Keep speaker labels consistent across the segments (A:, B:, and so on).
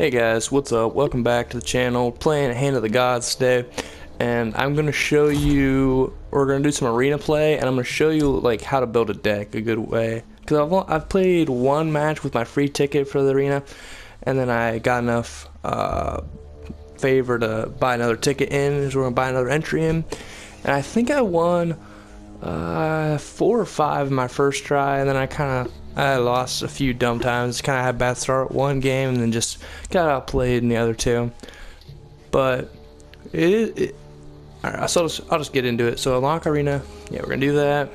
A: Hey guys, what's up? Welcome back to the channel. Playing Hand of the Gods today, and I'm gonna show you. We're gonna do some arena play, and I'm gonna show you like how to build a deck a good way. Cause I've played one match with my free ticket for the arena, and then I got enough favor to buy another ticket in. So we're gonna buy another entry in, and I think I won 4 or 5 in my first try, and then I lost a few dumb times. Kind of had a bad start one game, and then just got outplayed in the other two. But alright, so I'll just get into it. So unlock arena, yeah, we're gonna do that.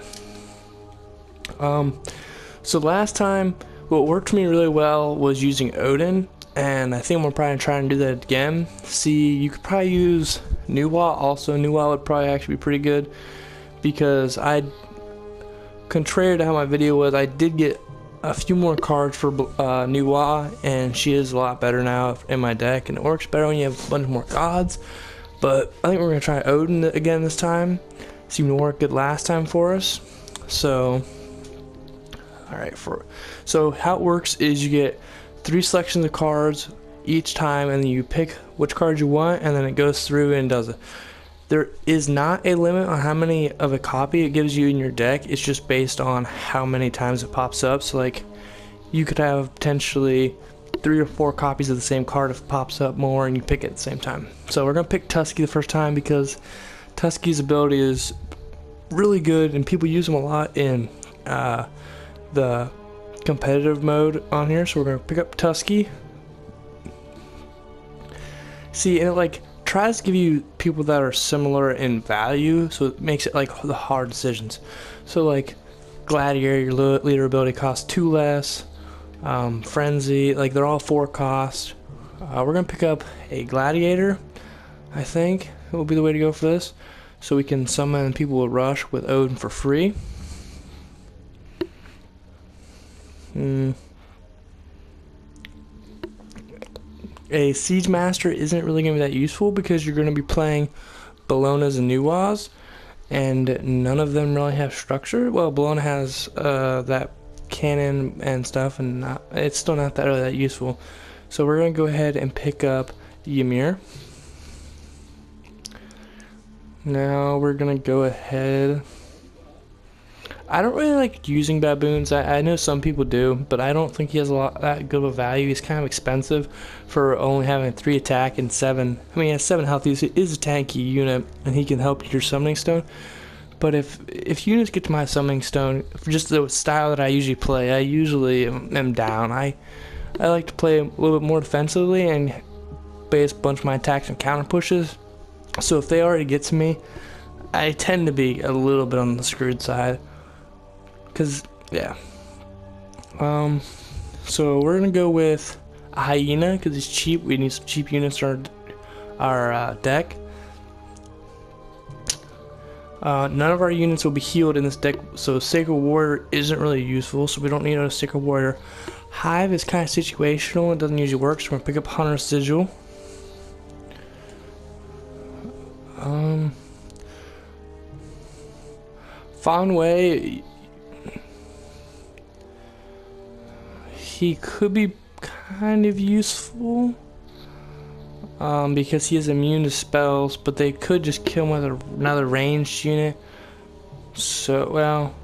A: So last time, what worked for me really well was using Odin, and I think we're probably trying to do that again. See, you could probably use Nuwa. Also, Nuwa would probably actually be pretty good, because contrary to how my video was, I did get a few more cards for Nuwa, and she is a lot better now in my deck, and it works better when you have a bunch more gods. But I think we're going to try Odin again this time. Seemed to work good last time for us. So, alright, so how it works is you get 3 selections of cards each time, and then you pick which card you want, and then it goes through and does it. There is not a limit on how many of a copy it gives you in your deck. It's just based on how many times it pops up. So like, you could have potentially 3 or 4 copies of the same card if it pops up more and you pick it at the same time. So we're gonna pick Tusky the first time because Tusky's ability is really good and people use them a lot in the competitive mode on here. So we're gonna pick up Tusky. See, and it like tries to give you people that are similar in value, so it makes it like the hard decisions. So like Gladiator, your leader ability costs 2 less. Frenzy, like they're all 4 cost. We're gonna pick up a Gladiator. I think it will be the way to go for this, so we can summon people with Rush with Odin for free. A Siege Master isn't really going to be that useful because you're going to be playing Bellonas and Nuwas, and none of them really have structure. Well, Bellona has that cannon and stuff, and it's still not really that useful. So we're going to go ahead and pick up Ymir. Now we're going to go ahead. I don't really like using baboons. I know some people do, but I don't think he has that good of a value. He's kind of expensive for only having 3 attack and 7. I mean, he has 7 health. He is a tanky unit, and he can help your summoning stone. But if units get to my summoning stone, for just the style that I usually play, I usually am down. I like to play a little bit more defensively and base a bunch of my attacks and counter pushes. So if they already get to me, I tend to be a little bit on the screwed side. Cause yeah, so we're gonna go with a Hyena because he's cheap. We need some cheap units in our deck. None of our units will be healed in this deck, so Sacred Warrior isn't really useful. So we don't need a Sacred Warrior. Hive is kind of situational; it doesn't usually work. So we're gonna pick up Hunter's Sigil. Fanwei. He could be kind of useful because he is immune to spells, but they could just kill him with another ranged unit. So, well,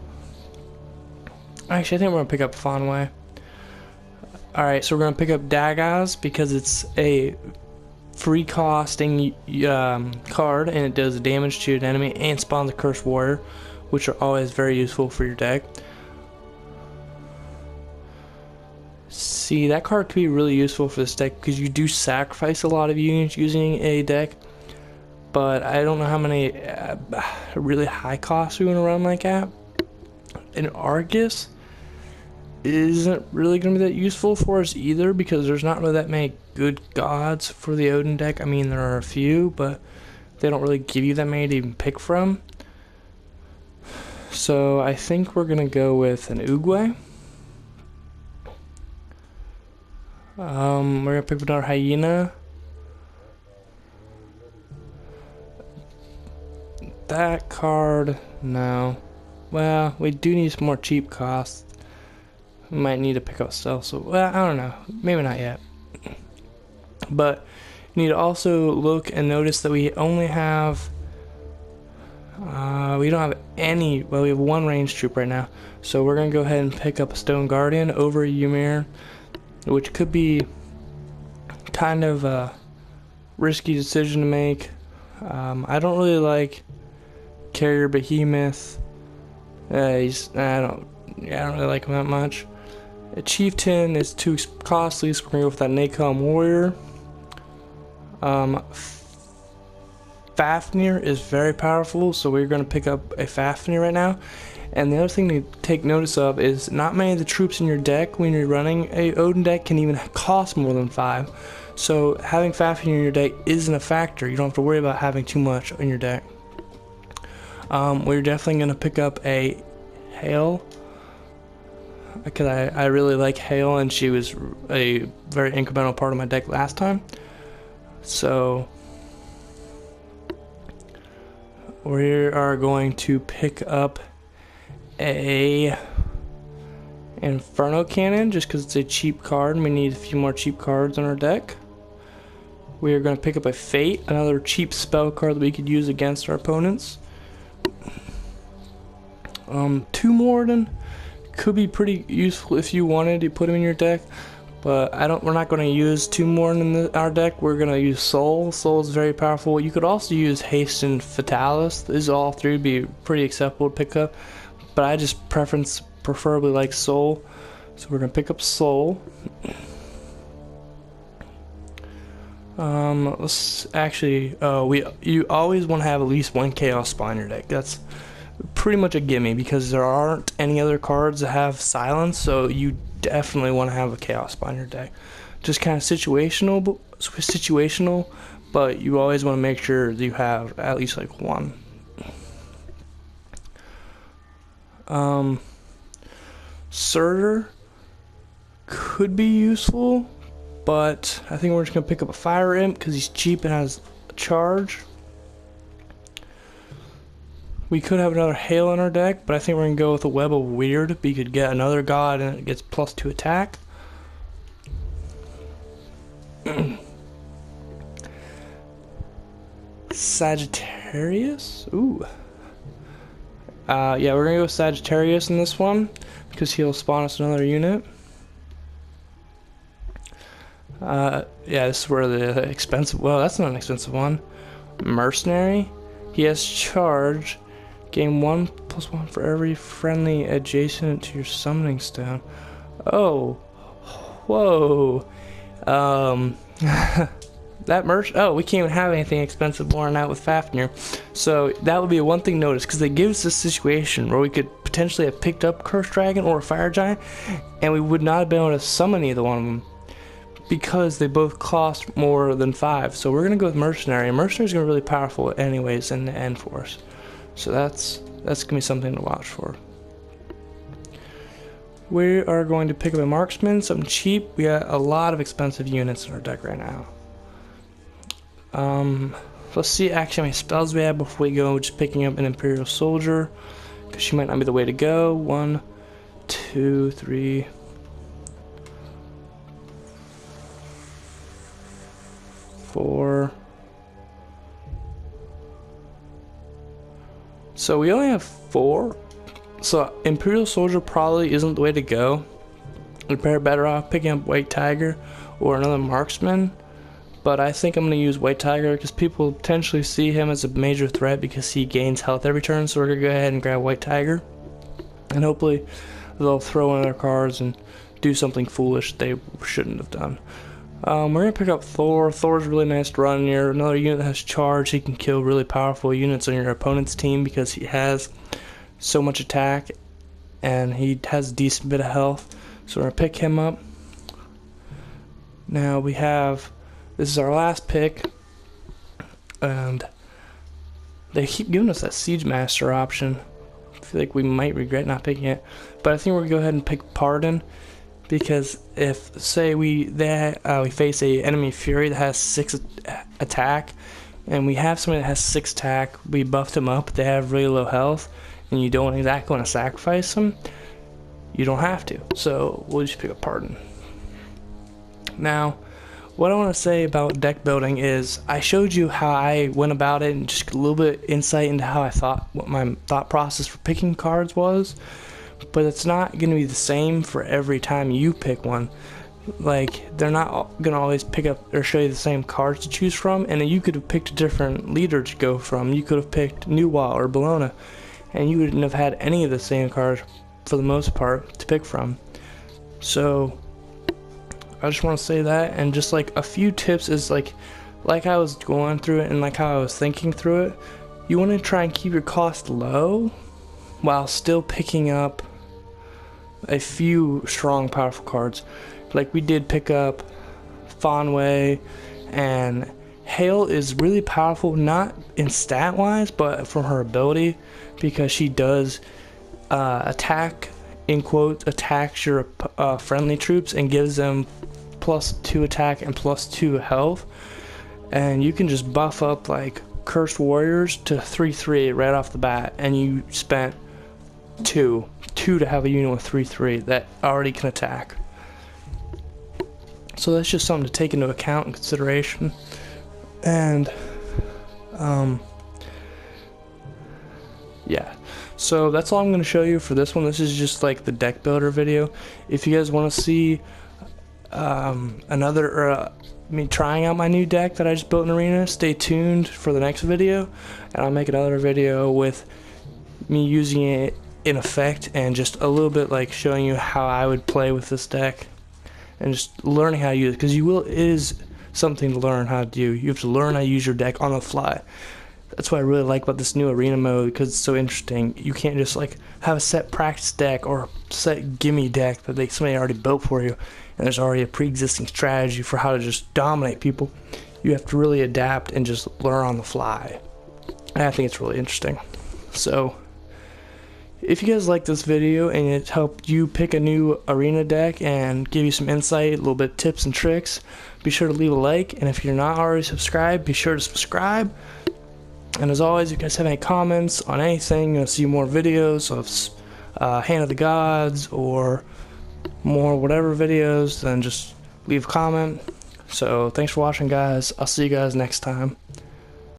A: actually I think we're gonna pick up Fanwei. Alright, so we're gonna pick up Dagaz because it's a free costing card, and it does damage to an enemy and spawns a Cursed Warrior, which are always very useful for your deck. See, that card could be really useful for this deck because you do sacrifice a lot of units using a deck, but I don't know how many really high costs we want to run like that. And Argus isn't really going to be that useful for us either because there's not really that many good gods for the Odin deck. I mean, there are a few, but they don't really give you that many to even pick from. So I think we're going to go with an Uguay. We're gonna pick up our Hyena. That card, no. Well, we do need some more cheap costs. We might need to pick up stealth, so, well, I don't know. Maybe not yet. But you need to also look and notice that we only have we don't have any, well, we have one range troop right now. So we're going to go ahead and pick up a Stone Guardian over Ymir, which could be kind of a risky decision to make. I don't really like Carrier Behemoth. I don't really like him that much. A Chieftain is too costly, so we're going to go with that Nacom Warrior. Fafnir is very powerful, so we're going to pick up a Fafnir right now. And the other thing to take notice of is not many of the troops in your deck when you're running a Odin deck can even cost more than 5. So having Fafnir in your deck isn't a factor. You don't have to worry about having too much in your deck. We're definitely going to pick up a Hale, because I really like Hale, and she was a very incremental part of my deck last time. So we are going to pick up a Inferno Cannon just because it's a cheap card and we need a few more cheap cards on our deck. We are going to pick up a Fate, another cheap spell card that we could use against our opponents. Two Morden could be pretty useful if you wanted to put them in your deck, but we're not going to use two Morden in our deck. We're going to use Soul. Soul is very powerful. You could also use Haste and Fatalis. These all three would be pretty acceptable to pick up, but I just preferably like Soul, so we're going to pick up Soul. Let's actually, you always want to have at least one Chaos Spell in your deck. That's pretty much a gimme because there aren't any other cards that have silence, so you definitely want to have a Chaos Spell in your deck. Just kind of situational, but you always want to make sure that you have at least like one. Surtur could be useful, but I think we're just going to pick up a Fire Imp because he's cheap and has a charge. We could have another Hail in our deck, but I think we're going to go with a Web of Weird. We could get another god and it gets +2 attack. Sagittarius? Ooh. Yeah, we're going to go with Sagittarius in this one because he'll spawn us another unit. Yeah, this is where the expensive, well, that's not an expensive one. Mercenary. He has charge. Gain 1+1 for every friendly adjacent to your summoning stone. Oh. Whoa. That merch, oh, we can't even have anything expensive worn out with Fafnir. So that would be a one thing notice, because they give us this situation where we could potentially have picked up Cursed Dragon or a Fire Giant, and we would not have been able to summon either one of them, because they both cost more than 5. So we're going to go with Mercenary, and Mercenary is going to be really powerful anyways in the end for us. So that's going to be something to watch for. We are going to pick up a Marksman, something cheap. We got a lot of expensive units in our deck right now. Let's see actually how many spells we have before we go just picking up an Imperial Soldier, because she might not be the way to go. 1, 2, 3, 4. So we only have 4. So Imperial Soldier probably isn't the way to go. We're better off picking up White Tiger or another Marksman. But I think I'm going to use White Tiger because people potentially see him as a major threat because he gains health every turn. So we're going to go ahead and grab White Tiger. And hopefully they'll throw in their cards and do something foolish they shouldn't have done. We're going to pick up Thor. Thor's really nice to run here. Another unit that has charge. He can kill really powerful units on your opponent's team because he has so much attack and he has a decent bit of health. So we're going to pick him up. Now we have... This is our last pick, and they keep giving us that Siege Master option. I feel like we might regret not picking it, but I think we're gonna go ahead and pick Pardon, because if say we face a enemy Fury that has 6 attack, and we have somebody that has 6 attack, we buffed them up, they have really low health, and you don't exactly want to sacrifice them. You don't have to, so we'll just pick up Pardon. Now, what I want to say about deck building is I showed you how I went about it and just a little bit insight into how I thought, what my thought process for picking cards was, but it's not going to be the same for every time you pick one. Like, they're not going to always pick up or show you the same cards to choose from, and you could have picked a different leader to go from. You could have picked Nuwa or Bologna, and you wouldn't have had any of the same cards for the most part to pick from. So I just want to say that, and just like a few tips is like I was going through it and like how I was thinking through it, you want to try and keep your cost low while still picking up a few strong powerful cards. Like we did pick up Fanwei, and Hale is really powerful, not in stat wise but from her ability, because she does attack, in quotes, attacks your friendly troops and gives them +2 attack and +2 health, and you can just buff up like Cursed Warriors to 3/3 right off the bat, and you spent 2 to have a unit with 3/3 that already can attack. So that's just something to take into account and consideration. And yeah, so that's all I'm going to show you for this one. This is just like the deck builder video. If you guys want to see me trying out my new deck that I just built in Arena, stay tuned for the next video, and I'll make another video with me using it in effect and just a little bit like showing you how I would play with this deck and just learning how to use it, because it is something to learn how to do. You have to learn how to use your deck on the fly. That's what I really like about this new arena mode, because it's so interesting. You can't just like have a set practice deck or a set gimme deck that somebody already built for you, and there's already a pre-existing strategy for how to just dominate people. You have to really adapt and just learn on the fly, and I think it's really interesting. So if you guys like this video and it helped you pick a new arena deck and give you some insight, a little bit of tips and tricks, be sure to leave a like, and if you're not already subscribed, be sure to subscribe. And as always, if you guys have any comments on anything, you want to see more videos of Hand of the Gods or more whatever videos, then just leave a comment. So thanks for watching, guys. I'll see you guys next time.